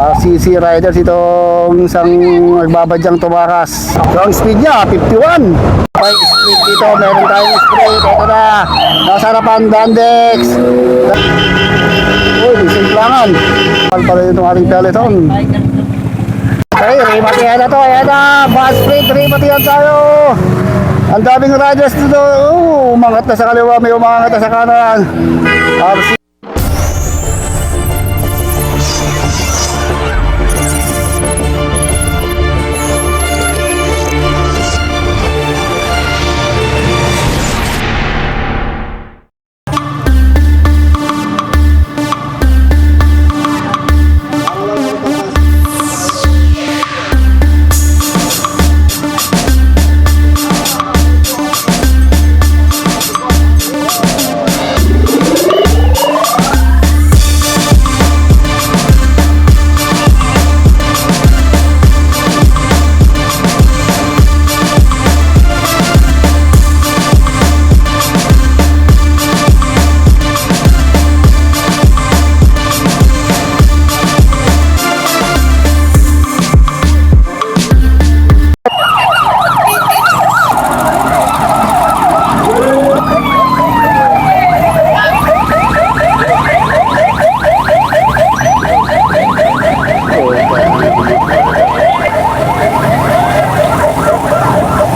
CC Riders itong isang nagbabadyang tumakas. So ang speed niya 51. May speed dito, meron tayong spray. Ito na, nasa harapan Dandex. Uy, simplangan. Pala itong ating peloton. Okay, rematihan na to. Ayan na, bus sprint, rematihan tayo. Ang daming riders dito. Umangat na sa kaliwa, may umangat na sa kanan.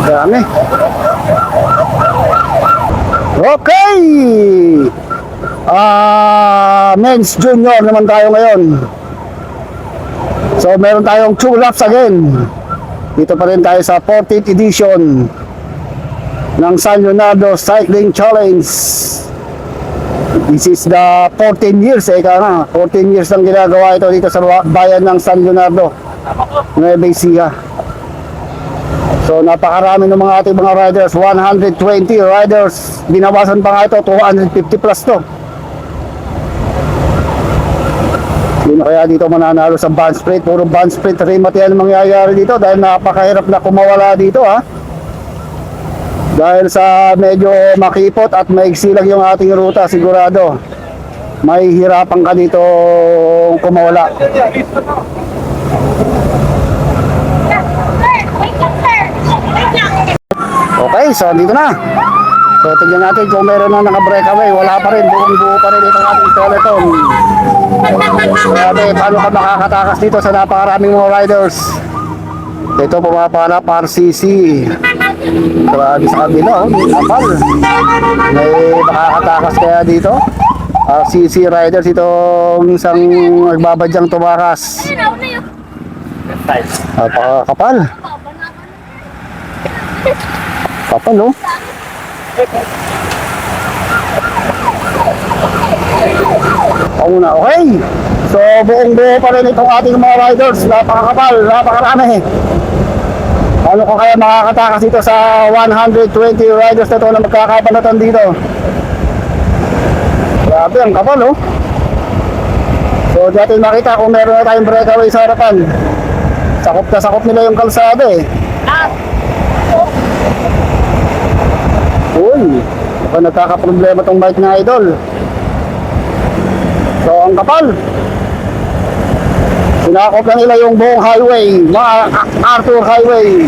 Dami. Okay. Men's junior naman tayo ngayon. So meron tayong 2 laps again. Dito pa rin tayo sa 14th edition ng San Leonardo Cycling Challenge. This is the 14 years, ika nga. 14 years lang ginagawa ito dito sa bayan ng San Leonardo, Nueva Ecija. So napakarami ng mga ating mga riders, 120 riders. Binawasan pa nga ito, 250 plus to. Hindi na kaya dito mananalo sa band sprint. Puro band sprint rematihan ang mangyayari dito dahil napakahirap na kumawala dito, ha. Dahil sa medyo makipot at maigsi lang yung ating ruta, sigurado may hirapan ka dito kumawala. Okay, so dito na. So tignan natin kung meron na naka-breakaway. Wala pa rin, buong-buo pa rin itong ating peloton. Grabe, paano ka makakatakas dito sa napakaraming mga riders. Ito pumapala RCC. Grabe sa kabila, kapal. May makakatakas kaya dito. RCC Riders itong isang nagbabadyang tumakas. Kapal. Kapal, oh. Okay. So buong-buo pa rin itong ating mga riders. Napakakapal, napakarami. Ano ko kaya makakatakas dito sa 120 riders na ito na magkakabalatan dito? Grabe, ang kapal, oh. So di natin makita kung meron na tayong breakaway sa harapan. Sakop na sakop nila yung kalsada, eh. Uy, mukhang nagkakaproblema tong bike na idol. So ang kapal. Sinakop na nila yung buong highway, Arthur Highway.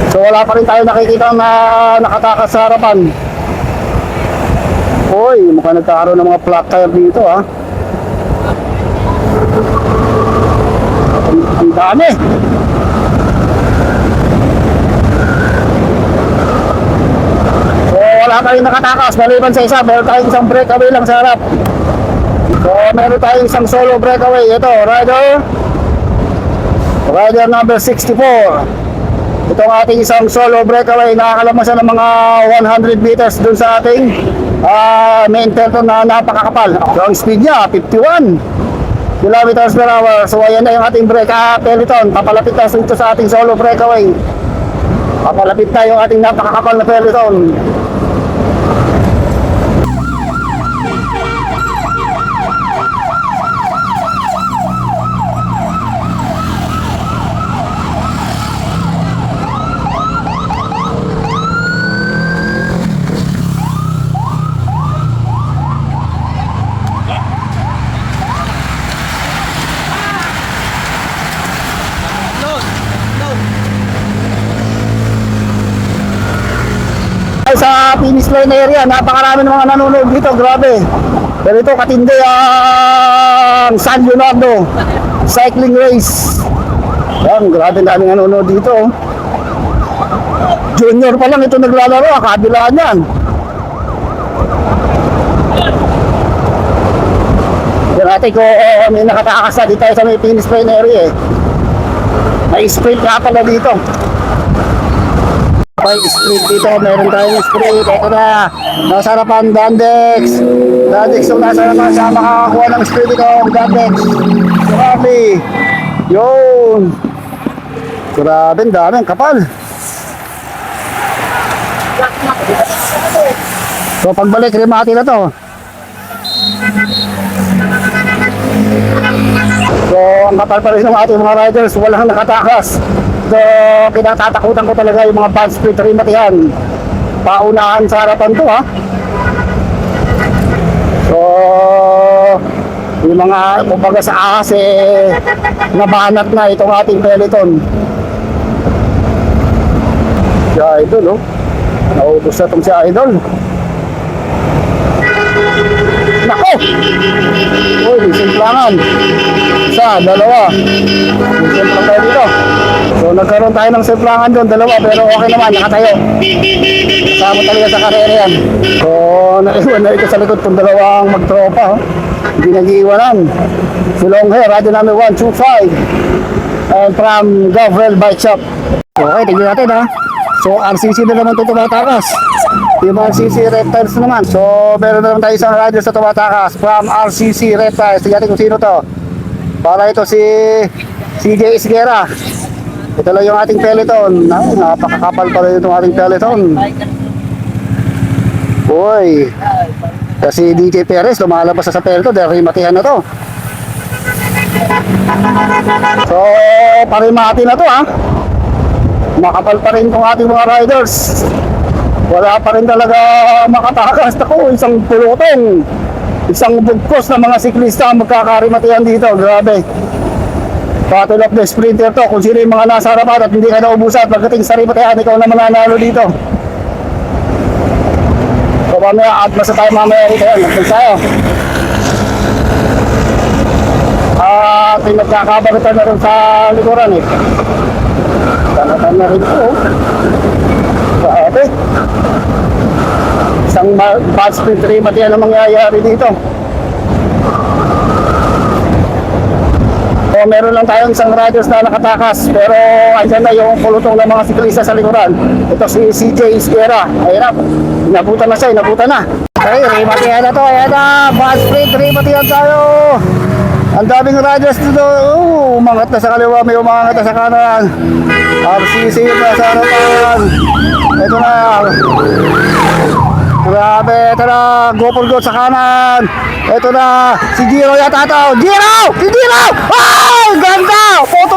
So wala pa rin tayo nakikita na nakatakas sa harapan. Uy, mukhang nagkakaroon ng mga flat tire dito, ha. Ang dami. So wala tayong nakatakas, maliban sa isa, meron tayong isang breakaway lang sa harap. So meron tayong isang solo breakaway. Ito, rider number 64. Ito ang ating isang solo breakaway. Nakakalamasan ng mga 100 meters dun sa ating main peloton na napakakapal. So ang speed niya 51 kilometers per hour. So ayan na yung ating peloton. Papalapit na dito sa ating solo breakaway. Papalapit na yung ating napakakapal na peloton. sa finish line area. Napakarami ng mga nanonood dito, grabe. Pero ito katindi ang San Leonardo cycling race. Yan, grabe daming nanonood dito. Junior pa lang ito naglalaro, kabilaan yan. Yan natin ko may nakatakas na dito sa may finish line area eh. May sprint nga pala dito. May sprint dito, meron tayong sprint. Ito na, nasa harapan Dandex. Dandex yung nasa harapan siya makakakuha ng sprint dito. Dandex, grabe. Yun. Grabe, dami, ang kapal. So pagbalik, remati na to. So ang kapal pa rin ng ating mga riders, walang nakatakas. So kinatatakutan ko talaga yung mga bad sprint rematihan. Paunahan sa harapan to ha. So yung mga kumbaga sa ahas nabanat na itong ating peloton. Si Idol naubos na itong si Idol. Nako! Uy, simplangan. Isa, dalawa. Simplang tayo dito. So nagkaroon tayo ng simplangan doon, dalawa, pero okay naman, nakatayo. Kasama talaga sa karera yan. So naiwan na ito sa likod kung dalawang magtropa. Hindi nag-iiwanan. Si Longhair, radio number 125. And from Gavril Bike Shop. Okay, tignan natin ha. So RCC na naman ito tumatakas. Yung RCC Reptiles naman. So meron na naman tayo isang radio sa tumatakas from RCC Reptiles. Tignan natin kung sino to. Para ito si CJ Isguera. Ito lang yung ating peloton. Napakakapal pa rin itong ating peloton. Uy. Kasi DJ Perez lumalabas sa peloton dahil matihan na to. So parimati na to ha. Makapal pa rin itong ating mga riders. Wala pa rin talaga makatakas. Ako, isang pulutong, isang bugkos na mga siklista ang magkakarimatihan dito. Grabe. Battle of the Sprinter to. Kung sino yung mga nasa harapan at hindi ka naubusan pagdating sa rimatihan, ikaw na mananalo dito. So mamaya, at basta tayo mamaya rito yan. Nagpil tayo. At may magkakabaritan na rin sa likuran eh. Tanatan na rin ito. Grabe. Isang bad sprint remati ang mangyayari dito. So meron lang tayong isang radius na nakatakas, pero andyan na yung pulutong ng mga siklista sa likuran. Ito si CJ Isguera. Ayun na, inabutan na siya, inabutan na. Okay, rematihan na to. Ayan na, bad sprint rematihan tayo. Ang daming radius dito. Umangat na sa kaliwa, may umangat na sa kanan. RCC na sa harapan. Ito na. Grabe, ito na. Go for goal sa kanan. Ito na. Si Giro yata ito. Giro! Si Giro! Ay! Ganda! Photo